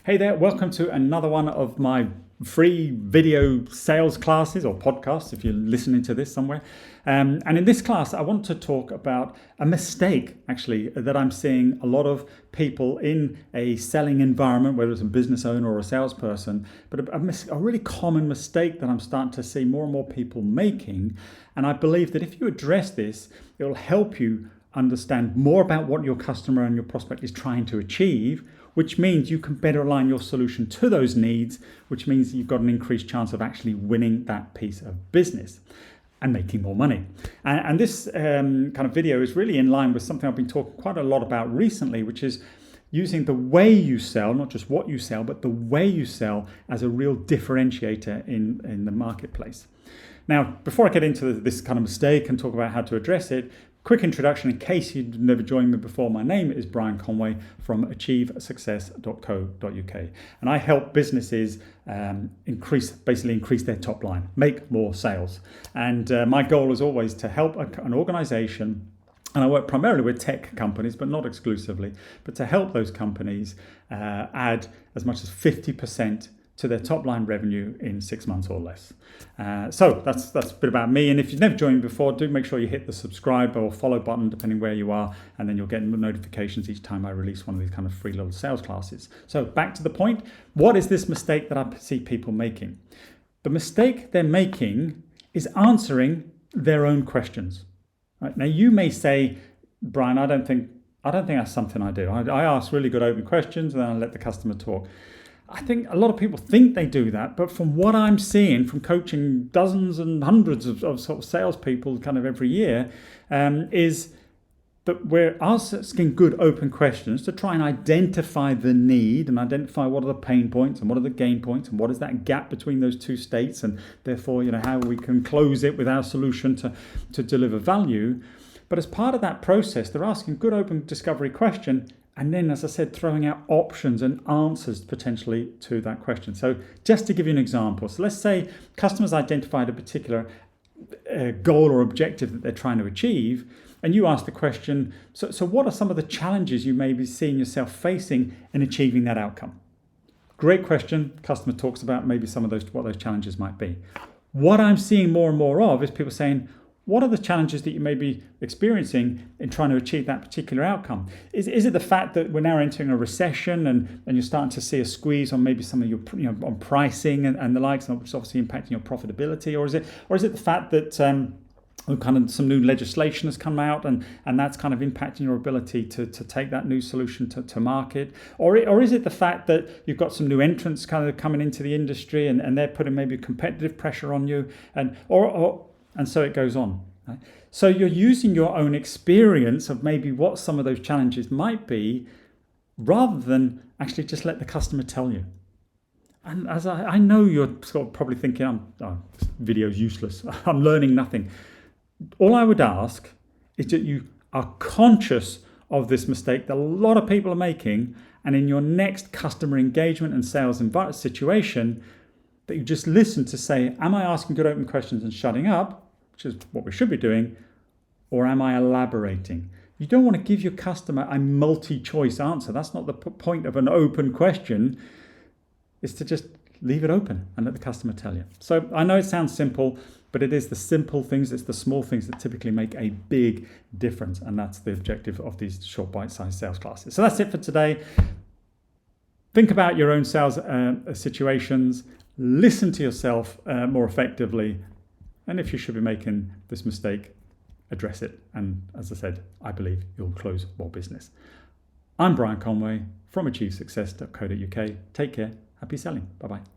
Hey there, welcome to another one of my free video sales classes or podcasts if you're listening to this somewhere. And in this class, I want to talk about a mistake actually that I'm seeing a lot of people in a selling environment, whether it's a business owner or a salesperson, but a really common mistake that I'm starting to see more and more people making. And I believe that if you address this, it will help you understand more about what your customer and your prospect is trying to achieve, which means you can better align your solution to those needs, which means you've got an increased chance of actually winning that piece of business and making more money. And this kind of video is really in line with something I've been talking quite a lot about recently, which is using the way you sell, not just what you sell, but the way you sell as a real differentiator in the marketplace. Now, before I get into this kind of mistake and talk about how to address it, quick introduction in case you've never joined me before. My name is Brian Conway from 𝒕𝉉𝒂𝒕, and I help businesses increase their top line, make more sales. And my goal is always to help an organization, and I work primarily with tech companies, but not exclusively, but to help those companies add as much as 50% to their top line revenue in 6 months or less. So that's a bit about me. And if you've never joined before, do make sure you hit the subscribe or follow button, depending where you are, and then you'll get notifications each time I release one of these kind of free little sales classes. So back to the point, what is this mistake that I see people making? The mistake they're making is answering their own questions. Right? Now you may say, Brian, I don't think that's something I do. I ask really good open questions and then I let the customer talk. I think a lot of people think they do that, but from what I'm seeing from coaching dozens and hundreds of sort of salespeople kind of every year, is that we're asking good open questions to try and identify the need and identify what are the pain points and what are the gain points and what is that gap between those two states, and therefore, how we can close it with our solution to deliver value. But as part of that process, they're asking good open discovery question. And then, as I said, throwing out options and answers potentially to that question. So just to give you an example, so let's say customers identified a particular goal or objective that they're trying to achieve, and you ask the question, so what are some of the challenges you may be seeing yourself facing in achieving that outcome? Great question. Customer talks about maybe some of what those challenges might be. What I'm seeing more and more of is people saying, what are the challenges that you may be experiencing in trying to achieve that particular outcome? Is it the fact that we're now entering a recession and you're starting to see a squeeze on maybe some of your on pricing and the likes, which is obviously impacting your profitability, or is it the fact that some new legislation has come out and that's kind of impacting your ability to take that new solution to market? Or is it the fact that you've got some new entrants kind of coming into the industry and they're putting maybe competitive pressure on you, and so it goes on. Right? So you're using your own experience of maybe what some of those challenges might be, rather than actually just let the customer tell you. And as I know you're sort of probably thinking, this video's useless. I'm learning nothing. All I would ask is that you are conscious of this mistake that a lot of people are making, and in your next customer engagement and sales situation, that you just listen to say, am I asking good open questions and shutting up, which is what we should be doing, or am I elaborating? You don't want to give your customer a multi-choice answer. That's not the point of an open question. It's to just leave it open and let the customer tell you. So I know it sounds simple, but it is the simple things, it's the small things that typically make a big difference. And that's the objective of these short bite-sized sales classes. So that's it for today. Think about your own sales situations. Listen to yourself more effectively. And if you should be making this mistake, address it. And as I said, I believe you'll close more business. I'm Brian Conway from 𝒕𝉉𝒂𝒕. Take care. Happy selling. Bye-bye.